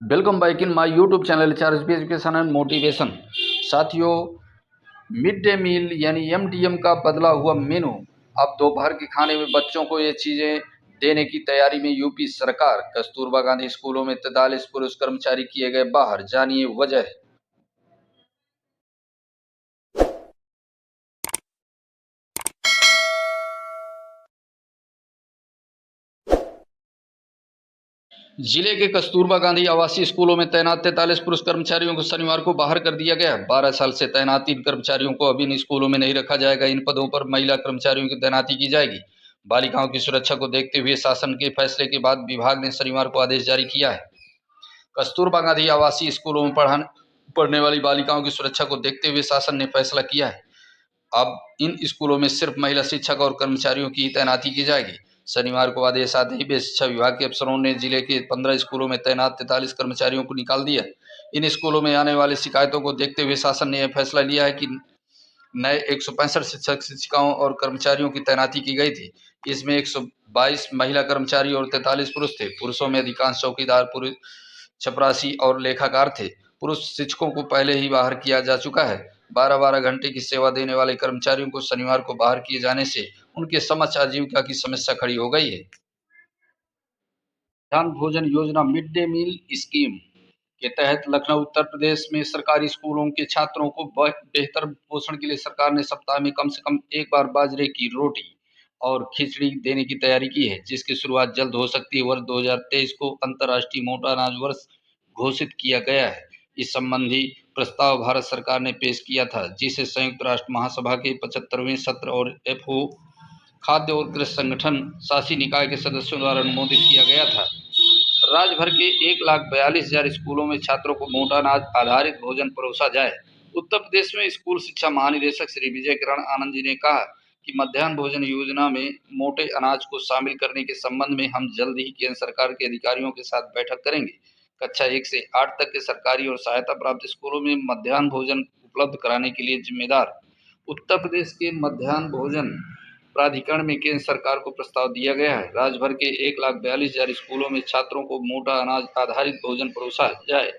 Welcome back in my YouTube channel HRSB education and motivation. साथियों, mid day meal यानी MDM का बदला हुआ मेनू। अब दोपहर के खाने में बच्चों को ये चीजें देने की तैयारी में यूपी सरकार। कस्तूरबा गांधी स्कूलों में 43 पुरुष कर्मचारी किए गए बाहर, जानिए वजह। जिले के कस्तूरबा गांधी आवासीय स्कूलों में तैनात 43 पुरुष कर्मचारियों को शनिवार को बाहर कर दिया गया। 12 साल से तैनात इन कर्मचारियों को अब इन स्कूलों में नहीं रखा जाएगा। इन पदों पर महिला कर्मचारियों की तैनाती की जाएगी। बालिकाओं की सुरक्षा को देखते हुए शासन के फैसले के बाद विभाग ने शनिवार को आदेश जारी किया है। कस्तूरबा गांधी आवासीय स्कूलों में पढ़ने वाली बालिकाओं की सुरक्षा को देखते हुए शासन ने फैसला किया है। अब इन स्कूलों में सिर्फ महिला शिक्षक और कर्मचारियों की तैनाती की जाएगी। शनिवार को आदेश आते ही शिक्षा विभाग के अफसरों ने जिले के 15 स्कूलों में तैनात 43 कर्मचारियों को निकाल दिया। इन स्कूलों में आने वाली शिकायतों को देखते हुए शासन ने यह फैसला लिया है कि नए 165 शिक्षक शिक्षिकाओं और कर्मचारियों की तैनाती की गई थी। इसमें 122 महिला कर्मचारी और 43 पुरुष थे। पुरुषों में अधिकांश चौकीदार, पुरुष चपरासी और लेखाकार थे। पुरुष शिक्षकों को पहले ही बाहर किया जा चुका है। 12-12 घंटे की सेवा देने वाले कर्मचारियों को शनिवार को बाहर किए जाने से उनके समक्ष आजीविका की समस्या खड़ी हो गई है। मध्याह्न भोजन योजना मिड डे मील स्कीम के तहत लखनऊ उत्तर प्रदेश में सरकारी स्कूलों के छात्रों को बेहतर पोषण के लिए सरकार ने सप्ताह में कम से कम एक बार बाजरे की रोटी और खिचड़ी देने की तैयारी की है, जिसकी शुरुआत जल्द हो सकती है। वर्ष 2023 को अंतर्राष्ट्रीय मोटा अनाज वर्ष घोषित किया गया है। इस संबंधी प्रस्ताव भारत सरकार ने पेश किया था, जिसे संयुक्त राष्ट्र महासभा के 75वें सत्र और एफओ खाद्य और कृषि संगठन शासी निकाय के सदस्यों द्वारा अनुमोदित किया गया था। राज्य भर के 1,42,000 स्कूलों में छात्रों को मोटा अनाज आधारित भोजन परोसा जाए। उत्तर प्रदेश में स्कूल शिक्षा महानिदेशक श्री विजय किरण आनंद जी ने कहा कि मध्याह्न भोजन योजना में मोटे अनाज को शामिल करने के संबंध में हम जल्द ही केंद्र सरकार के अधिकारियों के साथ बैठक करेंगे। कक्षा 1 से 8 तक के सरकारी और सहायता प्राप्त स्कूलों में मध्याह्न भोजन उपलब्ध कराने के लिए जिम्मेदार उत्तर प्रदेश के मध्याह्न भोजन प्राधिकरण में केंद्र सरकार को प्रस्ताव दिया गया है। राज्य भर के 1,42,000 स्कूलों में छात्रों को मोटा अनाज आधारित भोजन परोसा जाए।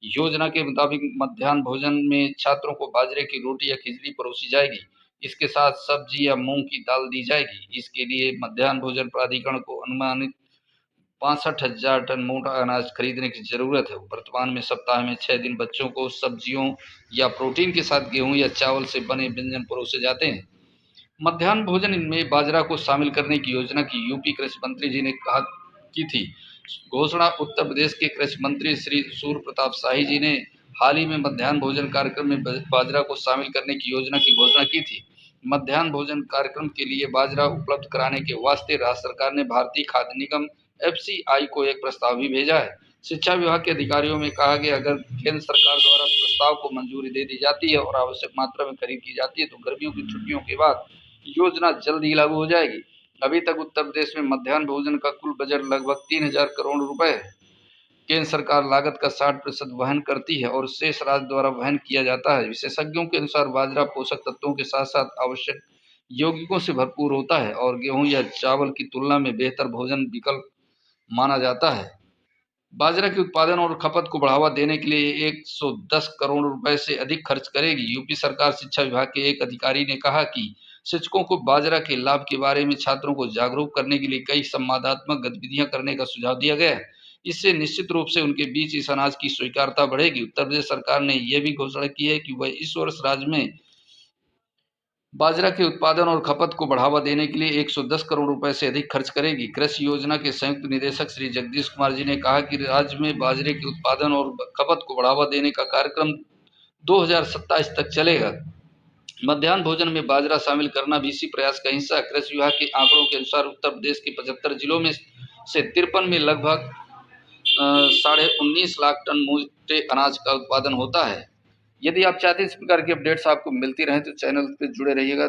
योजना के मुताबिक मध्याह्न भोजन में छात्रों को बाजरे की रोटी या खिचड़ी परोसी जाएगी। इसके साथ सब्जी या मूंग की दाल दी जाएगी। इसके लिए मध्याह्न भोजन प्राधिकरण को अनुमानित 65,000 टन मोटा अनाज खरीदने की जरूरत है। वर्तमान में सप्ताह में 6 दिन बच्चों को सब्जियों या प्रोटीन के साथ गेहूं या चावल से बने व्यंजन परोसे जाते हैं। मध्याह्न भोजन में बाजरा को शामिल करने की योजना की यूपी कृषि मंत्री जी ने कहा की थी। घोषणा उत्तर प्रदेश के कृषि मंत्री श्री सूर्य प्रताप शाही जी ने हाल ही में मध्याह्न भोजन कार्यक्रम में बाजरा को शामिल करने की योजना की घोषणा की थी। मध्याह्न भोजन कार्यक्रम के लिए बाजरा उपलब्ध कराने के वास्ते राज्य सरकार ने भारतीय खाद्य निगम एफसीआई को एक प्रस्ताव भी भेजा है। शिक्षा विभाग के अधिकारियों ने कहा कि अगर केंद्र सरकार द्वारा प्रस्ताव को मंजूरी दे दी जाती है और आवश्यक मात्रा में खरीद की जाती है तो गर्मियों की छुट्टियों के बाद योजना जल्द ही लागू हो जाएगी। अभी तक उत्तर प्रदेश में मध्याह्न भोजन का कुल बजट लगभग 3,000 करोड़ रुपए है। केंद्र सरकार लागत का 60% वहन करती है और शेष राज्य द्वारा वहन किया जाता है। विशेषज्ञों के अनुसार बाजरा पोषक तत्वों के साथ साथ आवश्यक यौगिकों से भरपूर होता है और गेहूं या चावल की तुलना में बेहतर भोजन विकल्प माना जाता है। बाजरा के उत्पादन और खपत को बढ़ावा देने के लिए 110 करोड़ रुपए से अधिक खर्च करेगी। यूपी सरकार शिक्षा विभाग के एक अधिकारी ने कहा कि शिक्षकों को बाजरा के लाभ के बारे में छात्रों को जागरूक करने के लिए कई संवादात्मक गतिविधियां करने का सुझाव दिया गया है। इससे निश्चित रूप से उनके बीच इस अनाज की स्वीकार्यता बढ़ेगी। उत्तर प्रदेश सरकार ने यह भी घोषणा की है कि वह इस वर्ष राज्य में बाजरा के उत्पादन और खपत को बढ़ावा देने के लिए 110 करोड़ रुपए से अधिक खर्च करेगी। कृषि योजना के संयुक्त निदेशक श्री जगदीश कुमार जी ने कहा कि राज्य में बाजरे के उत्पादन और खपत को बढ़ावा देने का कार्यक्रम 2027 तक चलेगा। मध्याह्न भोजन में बाजरा शामिल करना भी इसी प्रयास का हिस्सा है। कृषि विभाग के आंकड़ों के अनुसार उत्तर प्रदेश के 75 जिलों में से 53 में लगभग 19.5 लाख टन मोटे अनाज का उत्पादन होता है। यदि आप चाहते हैं इस प्रकार की अपडेट्स आपको मिलती रहें तो चैनल पे जुड़े रहिएगा।